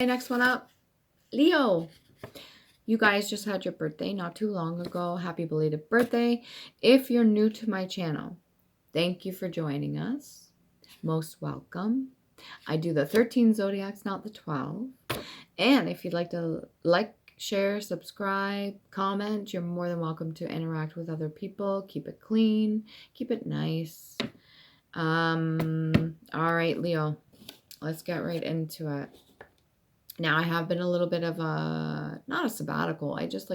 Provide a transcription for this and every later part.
Next one up, Leo. You guys just had your birthday not too long ago. Happy belated birthday. If you're new to my channel, thank you for joining us. Most welcome. I do the 13 zodiacs, not the 12. And if you'd like to share, subscribe, comment, you're more than welcome to interact with other people. Keep it clean. Keep it nice. All right, Leo. Let's get right into it. Now, I have been a little bit of not a sabbatical. I just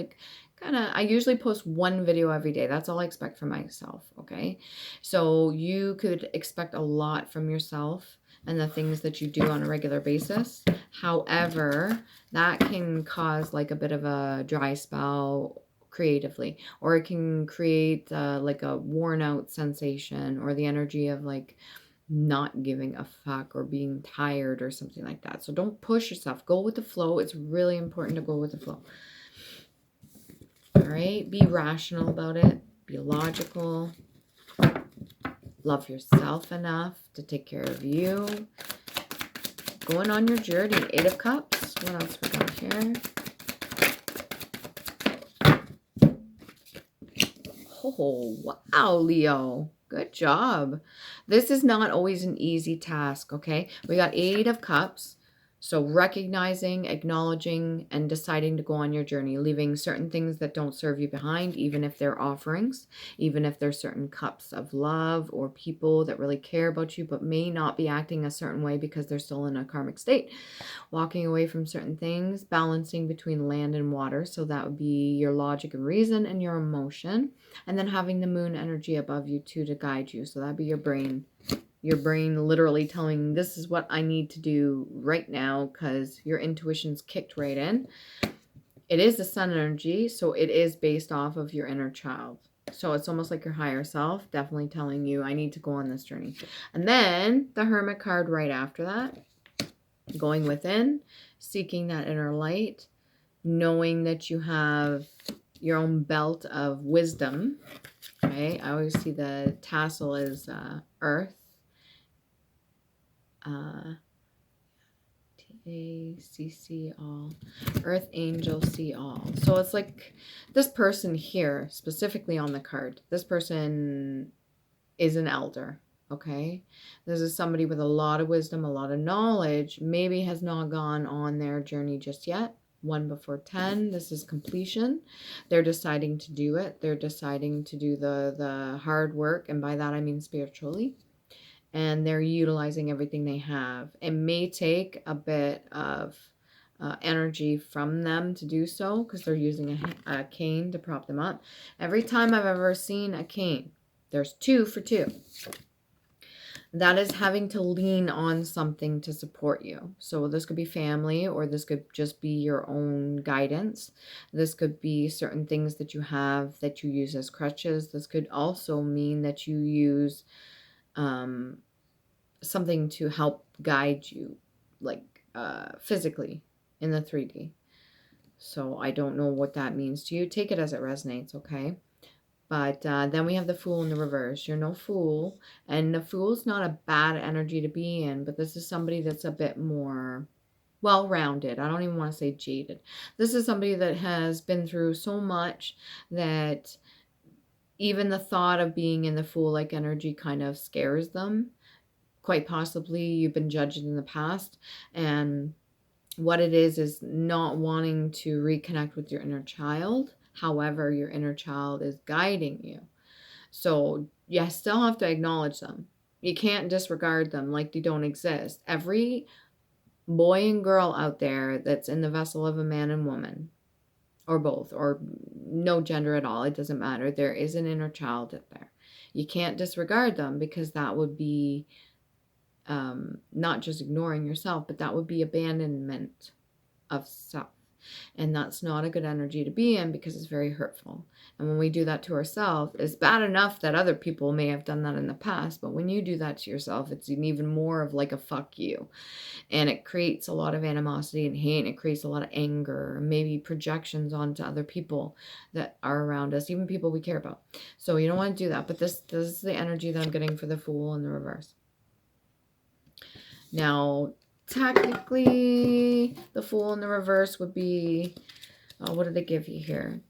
I usually post one video every day. That's all I expect from myself, okay? So you could expect a lot from yourself and the things that you do on a regular basis. However, that can cause like a bit of a dry spell creatively, or it can create like a worn out sensation, or the energy of like not giving a fuck or being tired or something like that. So don't push yourself. Go with the flow. It's really important to go with the flow. All right? Be rational about it. Be logical. Love yourself enough to take care of you. Going on your journey. 8 of Cups. What else we got here? Oh, wow, Leo. Good job. This is not always an easy task, okay? We got 8 of Cups. So recognizing, acknowledging, and deciding to go on your journey, leaving certain things that don't serve you behind, even if they're offerings, even if there's certain cups of love or people that really care about you but may not be acting a certain way because they're still in a karmic state. Walking away from certain things, balancing between land and water. So that would be your logic and reason and your emotion. And then having the moon energy above you too to guide you. So that'd be your brain. Your brain literally telling, this is what I need to do right now, because your intuition's kicked right in. It is the sun energy, so it is based off of your inner child. So it's almost like your higher self definitely telling you, I need to go on this journey. And then the Hermit card right after that. Going within, seeking that inner light, knowing that you have your own belt of wisdom. Okay, I always see the tassel as earth. T-A-C-C all. Earth angel see all. So it's like this person here, specifically on the card, this person is an elder. Okay, this is somebody with a lot of wisdom, a lot of knowledge, maybe has not gone on their journey just yet. 1 before 10, this is completion. They're deciding to do it. They're deciding to do the hard work, and by that I mean spiritually. And they're utilizing everything they have. It may take a bit of energy from them to do so, because they're using a cane to prop them up. Every time I've ever seen a cane, there's 2 for 2. That is having to lean on something to support you. So this could be family, or this could just be your own guidance. This could be certain things that you have that you use as crutches. This could also mean that you use something to help guide you, like physically in the 3D. So I don't know what that means to you. Take it as it resonates, okay? But then we have the Fool in the reverse. You're no fool. And the Fool's not a bad energy to be in, but this is somebody that's a bit more well-rounded. I don't even want to say jaded. This is somebody that has been through so much that even the thought of being in the Fool-like energy kind of scares them. Quite possibly you've been judged in the past, and what it is not wanting to reconnect with your inner child. However, your inner child is guiding you. So you still have to acknowledge them. You can't disregard them like they don't exist. Every boy and girl out there that's in the vessel of a man and woman, or both, or no gender at all, it doesn't matter. There is an inner child out there. You can't disregard them, because that would be not just ignoring yourself, but that would be abandonment of self. And that's not a good energy to be in, because it's very hurtful. And when we do that to ourselves, it's bad enough that other people may have done that in the past, but when you do that to yourself, it's even more of like a fuck you. And it creates a lot of animosity and hate, and it creates a lot of anger, maybe projections onto other people that are around us, even people we care about. So you don't want to do that. But this is the energy that I'm getting for the Fool in the reverse. Now, technically, the Fool in the reverse would be, what do they give you here?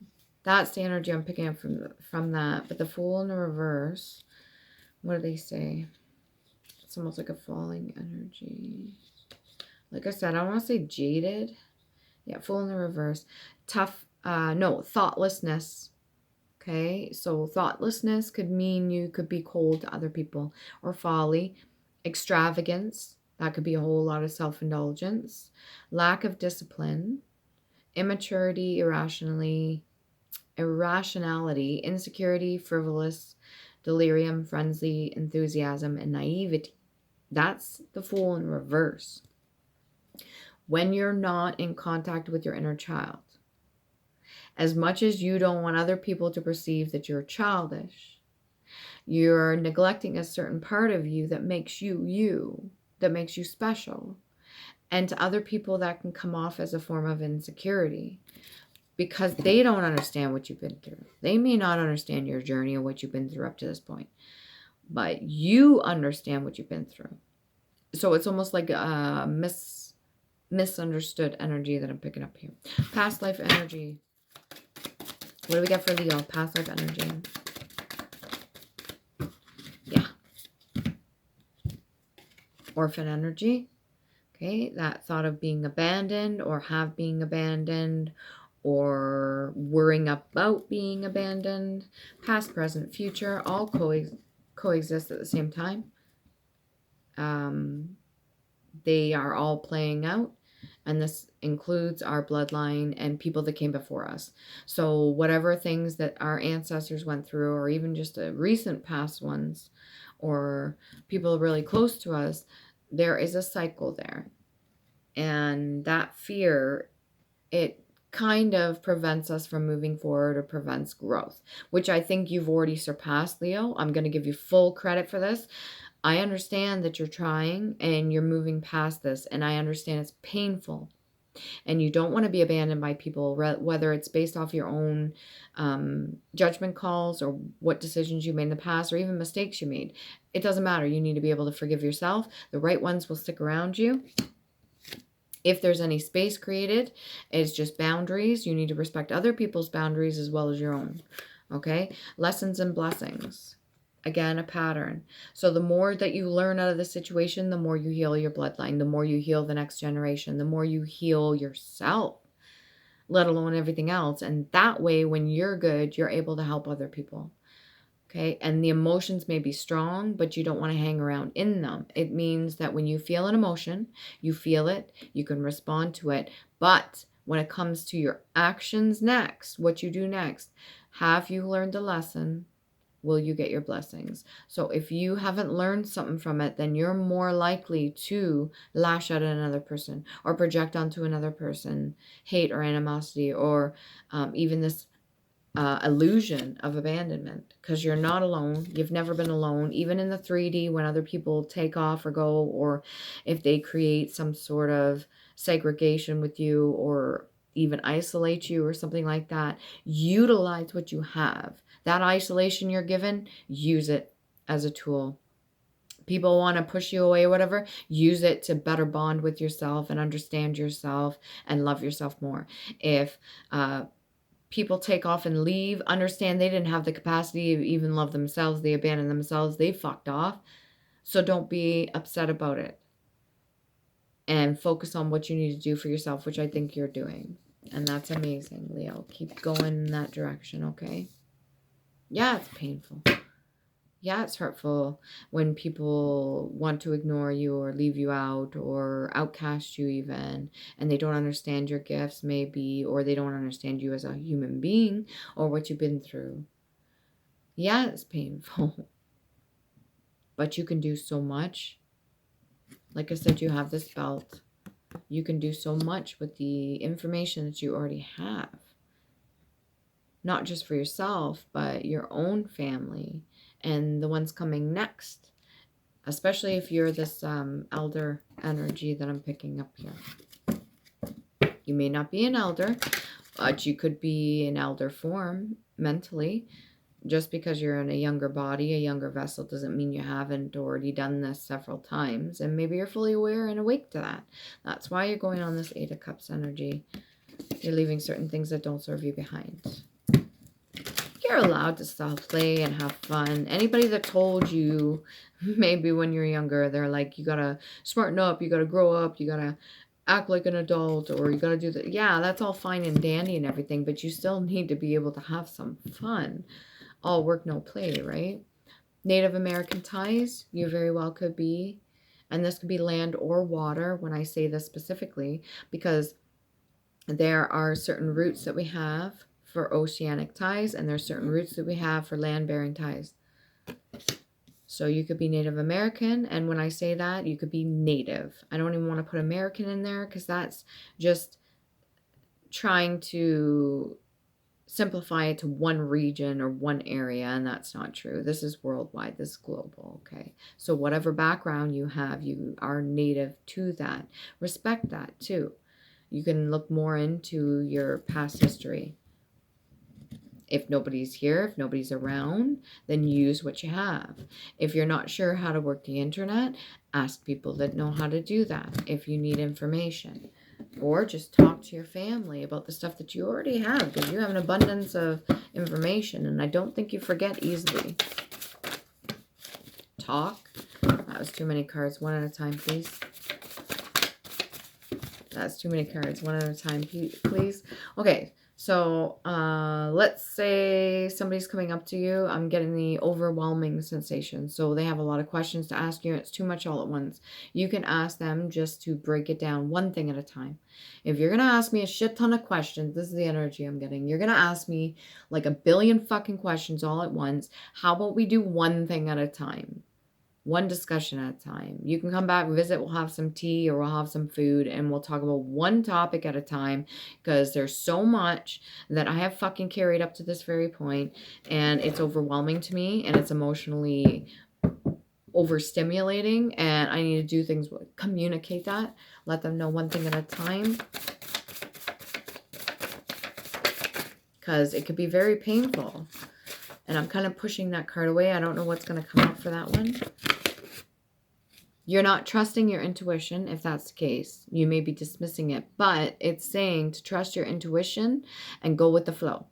That's the energy I'm picking up from that. But the Fool in the reverse, what do they say? It's almost like a falling energy. Like I said, I don't want to say jaded. Yeah, Fool in the reverse. Tough, no, thoughtlessness. Okay, so thoughtlessness could mean you could be cold to other people, or folly. Extravagance, that could be a whole lot of self-indulgence. Lack of discipline. Immaturity, irrationality, insecurity, frivolous, delirium, frenzy, enthusiasm, and naivety. That's the Fool in reverse. When you're not in contact with your inner child, as much as you don't want other people to perceive that you're childish, you're neglecting a certain part of you that makes you you, that makes you special. And to other people, that can come off as a form of insecurity because they don't understand what you've been through. They may not understand your journey or what you've been through up to this point, but you understand what you've been through. So it's almost like a misunderstood energy that I'm picking up here. Past life energy. What do we get for Leo? Past life energy. Yeah. Orphan energy. Okay, that thought of being abandoned or have being abandoned or worrying about being abandoned. Past, present, future, all coexist at the same time. They are all playing out, and this includes our bloodline and people that came before us. So whatever things that our ancestors went through, or even just the recent past ones, or people really close to us, there is a cycle there. And that fear, it kind of prevents us from moving forward or prevents growth, which I think you've already surpassed, Leo. I'm going to give you full credit for this. I understand that you're trying and you're moving past this, and I understand it's painful. And you don't want to be abandoned by people, whether it's based off your own judgment calls or what decisions you made in the past or even mistakes you made. It doesn't matter. You need to be able to forgive yourself. The right ones will stick around you. If there's any space created, it's just boundaries. You need to respect other people's boundaries as well as your own. Okay? Lessons and blessings. Again, a pattern. So the more that you learn out of the situation, the more you heal your bloodline, the more you heal the next generation, the more you heal yourself, let alone everything else. And that way, when you're good, you're able to help other people. Okay, and the emotions may be strong, but you don't want to hang around in them. It means that when you feel an emotion, you feel it, you can respond to it. But when it comes to your actions next, what you do next, have you learned a lesson? Will you get your blessings? So if you haven't learned something from it, then you're more likely to lash out at another person or project onto another person hate or animosity, or even this illusion of abandonment, because you're not alone. You've never been alone. Even in the 3D, when other people take off or go, or if they create some sort of segregation with you or even isolate you or something like that, utilize what you have. That isolation you're given, use it as a tool. People want to push you away or whatever, use it to better bond with yourself and understand yourself and love yourself more. If people take off and leave, understand they didn't have the capacity to even love themselves. They abandoned themselves. They fucked off. So don't be upset about it. And focus on what you need to do for yourself, which I think you're doing. And that's amazing, Leo. Keep going in that direction, okay? Yeah, it's painful. Yeah, it's hurtful when people want to ignore you or leave you out or outcast you even, and they don't understand your gifts maybe, or they don't understand you as a human being or what you've been through. Yeah, it's painful. But you can do so much. Like I said, you have this belt. You can do so much with the information that you already have. Not just for yourself, but your own family and the ones coming next. Especially if you're this elder energy that I'm picking up here. You may not be an elder, but you could be an elder form mentally. Just because you're in a younger body, a younger vessel, doesn't mean you haven't already done this several times. And maybe you're fully aware and awake to that. That's why you're going on this Eight of Cups energy. You're leaving certain things that don't serve you behind. You're allowed to self-play and have fun. Anybody that told you, maybe when you're younger, they're like, you gotta smarten up, you gotta grow up, you gotta act like an adult, or you gotta do that. Yeah, that's all fine and dandy and everything, but you still need to be able to have some fun. All work, no play, right? Native American ties, you very well could be. And this could be land or water when I say this specifically, because there are certain roots that we have for oceanic ties, and there's certain roots that we have for land-bearing ties. So you could be Native American, and when I say that, you could be Native. I don't even want to put American in there because that's just trying to simplify it to one region or one area, and that's not true. This is worldwide. This is global, okay? So whatever background you have, you are native to that. Respect that, too. You can look more into your past history. If nobody's here, if nobody's around, then use what you have. If you're not sure how to work the internet, ask people that know how to do that if you need information. Or just talk to your family about the stuff that you already have, because you have an abundance of information, and I don't think you forget easily. Talk. That was too many cards. One at a time, please. That's too many cards. One at a time, please. Okay, so let's say somebody's coming up to you. I'm getting the overwhelming sensation. So they have a lot of questions to ask you. It's too much all at once. You can ask them just to break it down one thing at a time. If you're going to ask me a shit ton of questions, this is the energy I'm getting. You're going to ask me like a billion fucking questions all at once. How about we do one thing at a time? One discussion at a time. You can come back, visit, we'll have some tea or we'll have some food, and we'll talk about one topic at a time, because there's so much that I have fucking carried up to this very point, and it's overwhelming to me, and it's emotionally overstimulating, and I need to do things, communicate that, let them know one thing at a time, because it could be very painful. And I'm kind of pushing that card away. I don't know what's going to come out for that one. You're not trusting your intuition. If that's the case, you may be dismissing it, but it's saying to trust your intuition and go with the flow.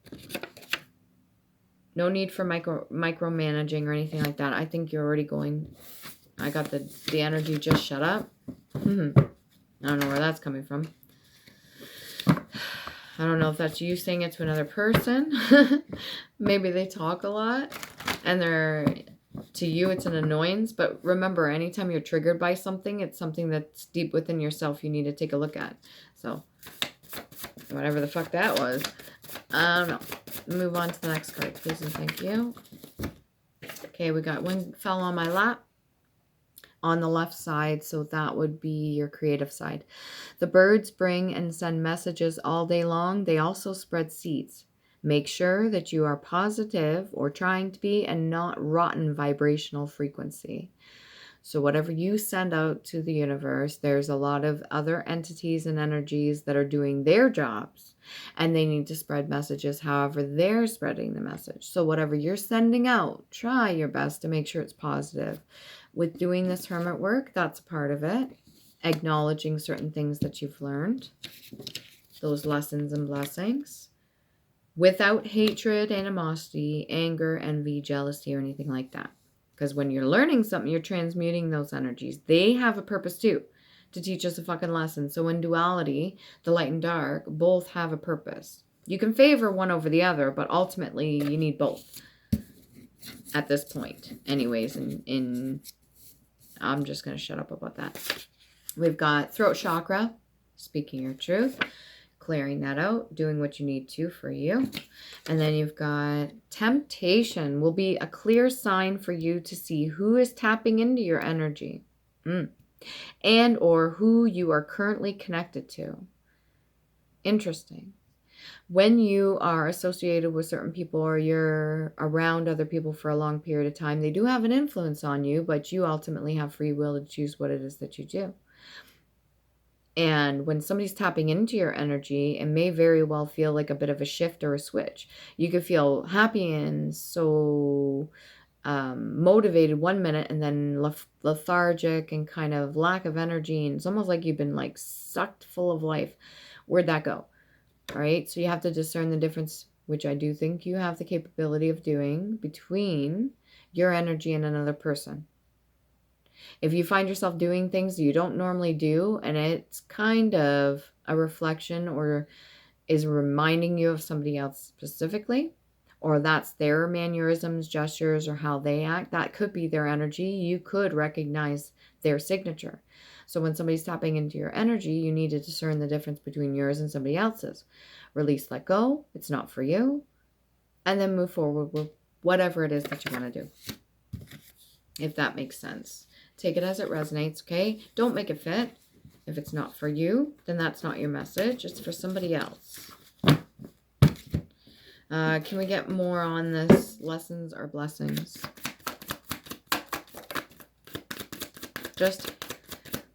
No need for micromanaging or anything like that. I think you're already going. I got the energy. Just shut up. I don't know where that's coming from. I don't know if that's you saying it to another person. Maybe they talk a lot and to you it's an annoyance. But remember, anytime you're triggered by something, it's something that's deep within yourself you need to take a look at. So whatever the fuck that was. I don't know. Move on to the next card, please and thank you. Okay, we got one fell on my lap. On the left side, so that would be your creative side. The birds bring and send messages all day long. They also spread seeds. Make sure that you are positive or trying to be and not rotten vibrational frequency. So whatever you send out to the universe, there's a lot of other entities and energies that are doing their jobs, and they need to spread messages however they're spreading the message. So whatever you're sending out, try your best to make sure it's positive. With doing this hermit work, that's a part of it. Acknowledging certain things that you've learned. Those lessons and blessings. Without hatred, animosity, anger, envy, jealousy, or anything like that. Because when you're learning something, you're transmuting those energies. They have a purpose too, to teach us a fucking lesson. So in duality, the light and dark both have a purpose. You can favor one over the other, but ultimately you need both. At this point. Anyways, I'm just going to shut up about that. We've got throat chakra, speaking your truth, clearing that out, doing what you need to for you. And then you've got temptation will be a clear sign for you to see who is tapping into your energy and or who you are currently connected to. Interesting. When you are associated with certain people or you're around other people for a long period of time, they do have an influence on you, but you ultimately have free will to choose what it is that you do. And when somebody's tapping into your energy, it may very well feel like a bit of a shift or a switch. You could feel happy and so motivated 1 minute, and then lethargic and kind of lack of energy. And it's almost like you've been like sucked full of life. Where'd that go? All right. So you have to discern the difference, which I do think you have the capability of doing, between your energy and another person. If you find yourself doing things you don't normally do, and it's kind of a reflection or is reminding you of somebody else specifically, or that's their mannerisms, gestures, or how they act, that could be their energy. You could recognize their signature. So when somebody's tapping into your energy, you need to discern the difference between yours and somebody else's. Release, let go. It's not for you. And then move forward with whatever it is that you want to do. If that makes sense. Take it as it resonates, okay? Don't make it fit. If it's not for you, then that's not your message. It's for somebody else. Can we get more on this? Lessons or blessings? Just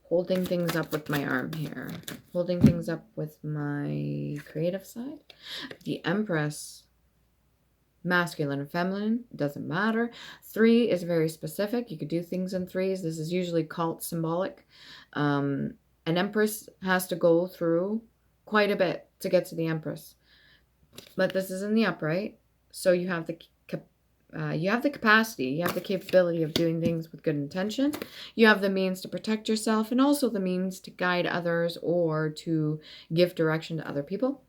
holding things up with my arm here. Holding things up with my creative side. The Empress. Masculine and feminine, doesn't matter. 3 is very specific. You could do things in 3s. This is usually cult symbolic. An Empress has to go through quite a bit to get to the Empress. But this is in the upright. So you have the capacity, you have the capability of doing things with good intention. You have the means to protect yourself, and also the means to guide others or to give direction to other people.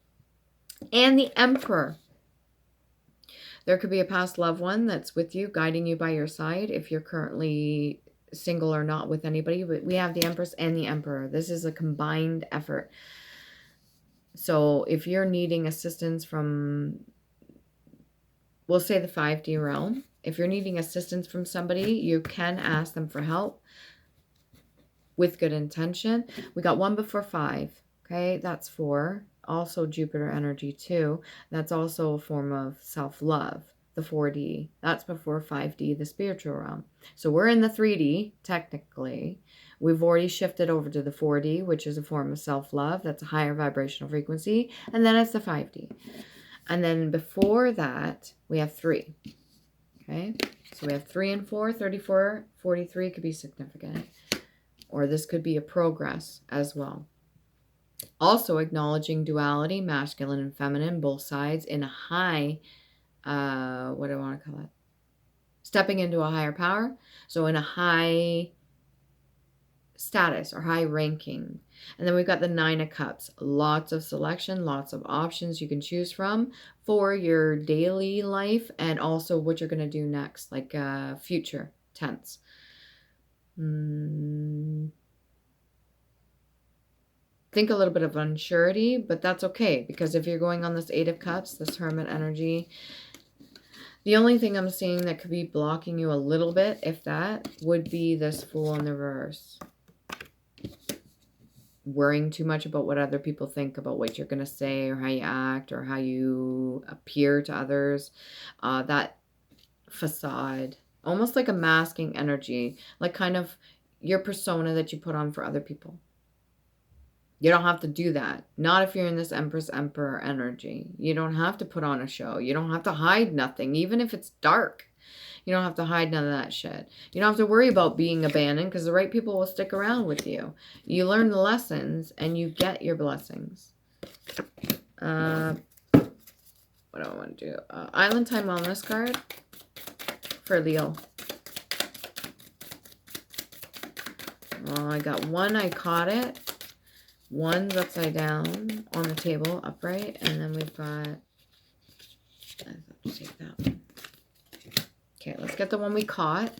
And the Emperor. There could be a past loved one that's with you, guiding you by your side, if you're currently single or not with anybody. But we have the Empress and the Emperor. This is a combined effort. So if you're needing assistance from, we'll say the 5D realm, if you're needing assistance from somebody, you can ask them for help with good intention. We got 1 before 5. Okay, that's 4. Also Jupiter energy too. That's also a form of self-love. The 4D. That's before 5D, the spiritual realm. So we're in the 3D, technically. We've already shifted over to the 4D, which is a form of self-love. That's a higher vibrational frequency. And then it's the 5D. And then before that, we have 3. Okay? So we have 3 and 4. 34, 43 could be significant. Or this could be a progress as well. Also acknowledging duality, masculine and feminine, both sides in a high, what do I want to call it? Stepping into a higher power. So in a high status or high ranking. And then we've got the 9 of Cups. Lots of selection, lots of options you can choose from for your daily life and also what you're going to do next, like future tense. Think a little bit of unsurety, but that's okay, because if you're going on this 8 of Cups, this Hermit energy, the only thing I'm seeing that could be blocking you a little bit, if that, would be this Fool in the reverse. Worrying too much about what other people think about what you're going to say or how you act or how you appear to others. That facade, almost like a masking energy, like kind of your persona that you put on for other people. You don't have to do that. Not if you're in this Empress Emperor energy. You don't have to put on a show. You don't have to hide nothing, even if it's dark. You don't have to hide none of that shit. You don't have to worry about being abandoned, because the right people will stick around with you. You learn the lessons and you get your blessings. What do I want to do? Island Time Wellness card for Leo. Well, I got 1, I caught it. 1's upside down on the table, upright, and then we've got, I have to take that one. Okay, let's get the one we caught.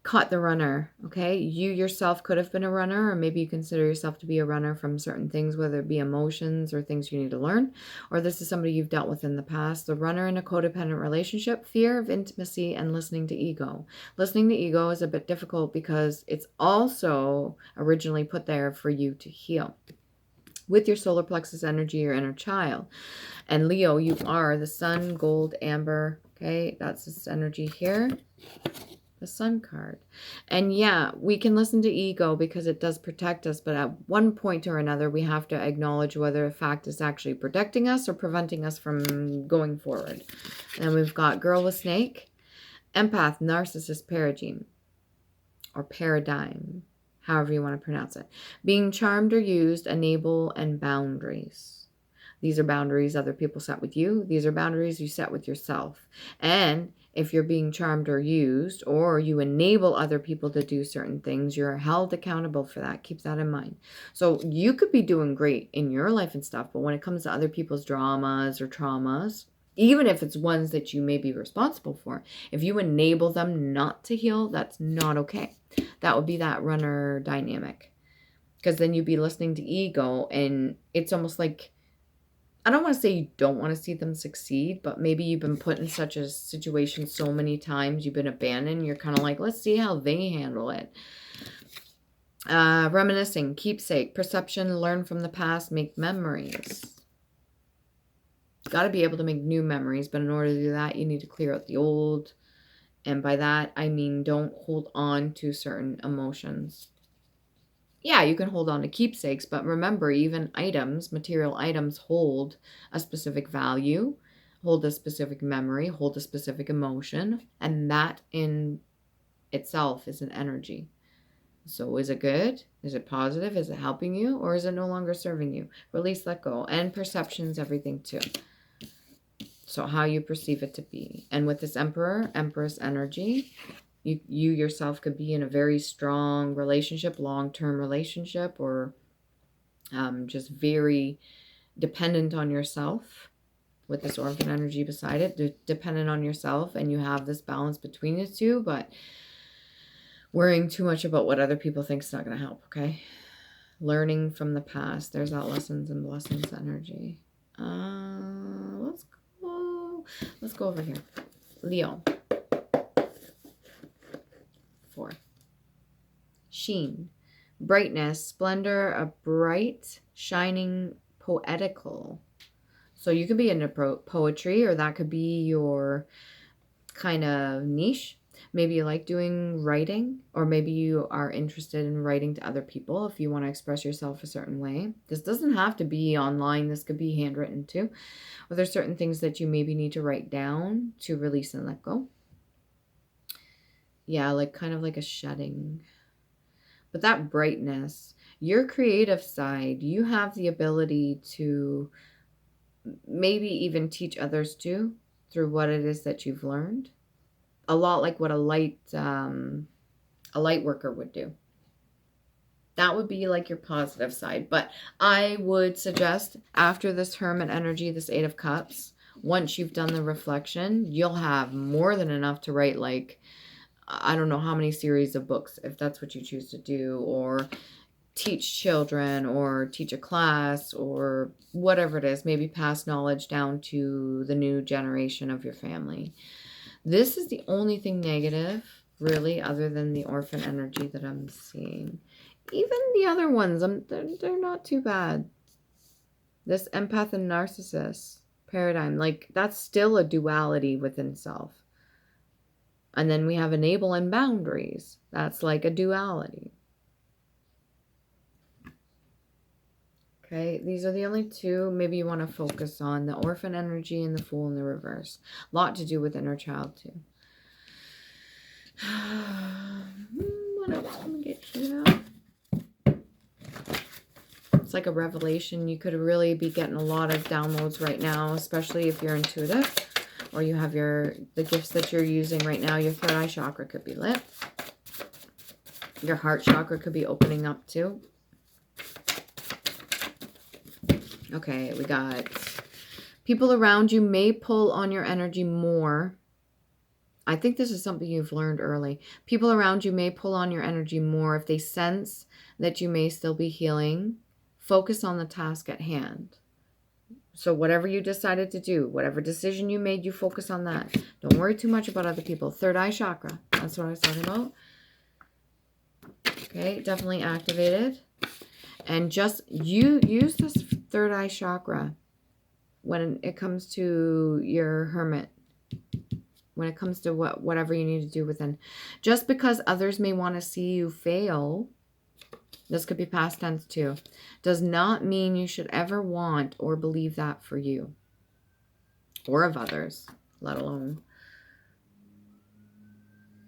Caught the runner, okay? You yourself could have been a runner, or maybe you consider yourself to be a runner from certain things, whether it be emotions or things you need to learn, or this is somebody you've dealt with in the past. The runner in a codependent relationship, fear of intimacy, and listening to ego. Listening to ego is a bit difficult because it's also originally put there for you to heal. With your solar plexus energy, your inner child. And Leo, you are the sun, gold, amber, okay? That's this energy here. The Sun card. And yeah, we can listen to ego because it does protect us, but at one point or another, we have to acknowledge whether a fact is actually protecting us or preventing us from going forward. And we've got Girl with Snake, Empath, Narcissist, Paradigm, however you want to pronounce it. Being charmed or used, enable, and boundaries. These are boundaries other people set with you. These are boundaries you set with yourself. And if you're being charmed or used, or you enable other people to do certain things, you're held accountable for that. Keep that in mind. So you could be doing great in your life and stuff, but when it comes to other people's dramas or traumas, even if it's ones that you may be responsible for, if you enable them not to heal, that's not okay. That would be that runner dynamic. Because then you'd be listening to ego, and it's almost like, I don't want to say you don't want to see them succeed, but maybe you've been put in such a situation so many times, you've been abandoned, you're kind of like, let's see how they handle it. Reminiscing, keepsake, perception, learn from the past, make memories. Got to be able to make new memories, but in order to do that, you need to clear out the old. And by that, I mean don't hold on to certain emotions. Yeah, you can hold on to keepsakes, but remember, even items, material items, hold a specific value, hold a specific memory, hold a specific emotion, and that in itself is an energy. So is it good? Is it positive? Is it helping you? Or is it no longer serving you? Release, let go. And perception's everything too. So how you perceive it to be. And with this Emperor, Empress energy, you yourself could be in a very strong relationship, long-term relationship, or just very dependent on yourself with this Orphan energy beside it, dependent on yourself, and you have this balance between the two, but worrying too much about what other people think is not going to help, okay? Learning from the past. There's that lessons and blessings energy. Let's go over here. Leo. 4. Sheen. Brightness, splendor, a bright, shining, poetical. So you could be into poetry, or that could be your kind of niche. Maybe you like doing writing, or maybe you are interested in writing to other people if you want to express yourself a certain way. This doesn't have to be online. This could be handwritten too. Or there's certain things that you maybe need to write down to release and let go. Yeah, like kind of like a shedding. But that brightness, your creative side, you have the ability to maybe even teach others too through what it is that you've learned. A lot like what a light worker would do. That would be like your positive side. But I would suggest after this Hermit energy, this 8 of Cups, once you've done the reflection, you'll have more than enough to write, like, I don't know how many series of books, if that's what you choose to do, or teach children, or teach a class, or whatever it is, maybe pass knowledge down to the new generation of your family. This is the only thing negative, really, other than the Orphan energy that I'm seeing. Even the other ones, they're not too bad. This Empath and Narcissist paradigm, like, that's still a duality within self. And then we have enable and boundaries. That's like a duality. Okay, these are the only two maybe you want to focus on. The Orphan energy and the Fool in the reverse. A lot to do with inner child too. What else can we get you now? It's like a revelation. You could really be getting a lot of downloads right now, especially if you're intuitive, or you have the gifts that you're using right now. Your third eye chakra could be lit. Your heart chakra could be opening up too. Okay, we got people around you may pull on your energy more. I think this is something you've learned early. People around you may pull on your energy more if they sense that you may still be healing. Focus on the task at hand. So whatever you decided to do, whatever decision you made, you focus on that. Don't worry too much about other people. Third eye chakra. That's what I was talking about. Okay, definitely activated. And just use this third eye chakra when it comes to your Hermit when it comes to whatever you need to do within. Just because others may want to see you fail, this could be past tense too, does not mean you should ever want or believe that for you or of others, let alone.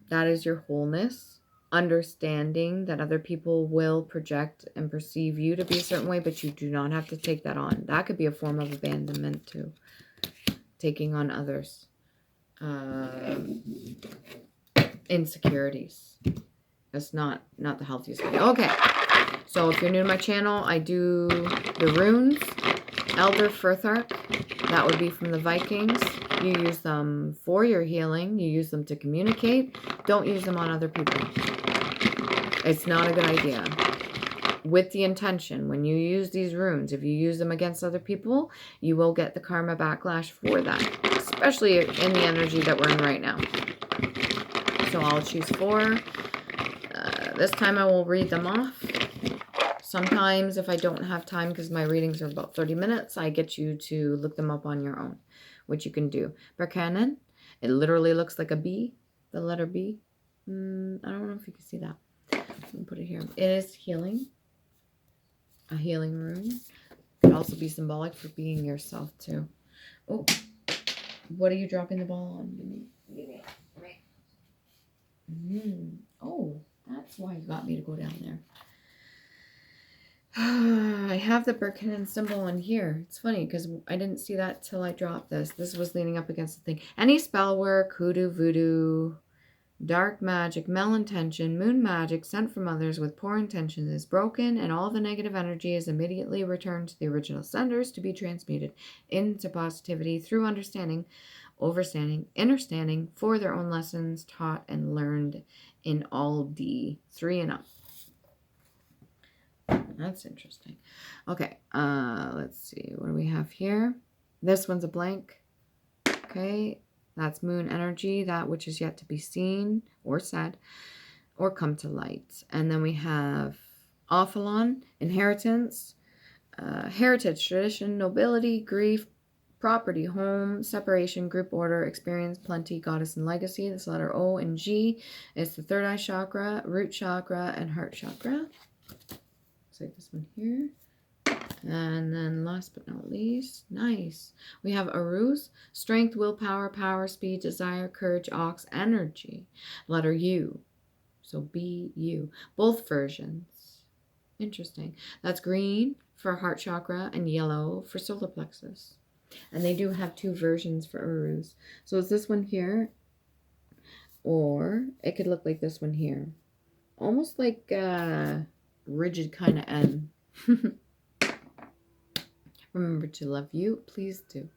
That is your wholeness, understanding that other people will project and perceive you to be a certain way, but you do not have to take that on. That could be a form of abandonment too, taking on others. Insecurities. That's not the healthiest way. Okay, so if you're new to my channel, I do the runes. Elder Furthark, that would be from the Vikings. You use them for your healing. You use them to communicate. Don't use them on other people. It's not a good idea. With the intention, when you use these runes, if you use them against other people, you will get the karma backlash for that, especially in the energy that we're in right now. So I'll choose 4. This time I will read them off. Sometimes if I don't have time, because my readings are about 30 minutes, I get you to look them up on your own, which you can do. Berkanen, it literally looks like a B, the letter B. I don't know if you can see that. Let me put it here. It is healing. A healing rune. It could also be symbolic for being yourself too. Oh, what are you dropping the ball on? Oh, that's why you got me to go down there. I have the Berkanen symbol in here. It's funny because I didn't see that till I dropped this. This was leaning up against the thing. Any spell work, hoodoo, voodoo, dark magic, malintention, moon magic sent from others with poor intentions is broken, and all the negative energy is immediately returned to the original senders to be transmuted into positivity through understanding, overstanding, understanding for their own lessons taught and learned in all D3 and up. That's interesting. Okay, let's see. What do we have here? This one's a blank. Okay, that's moon energy, that which is yet to be seen or said or come to light. And then we have Ophalon, inheritance, heritage, tradition, nobility, grief, property, home, separation, group order, experience, plenty, goddess, and legacy. This letter O and G is the third eye chakra, root chakra, and heart chakra. Like this one here. And then last but not least, nice. We have Aruz, strength, willpower, power, speed, desire, courage, ox, energy. Letter U. So B-U. Both versions. Interesting. That's green for heart chakra and yellow for solar plexus. And they do have 2 versions for Aruz. So it's this one here, or it could look like this one here. Almost like rigid kind of N. Remember to love you. Please do.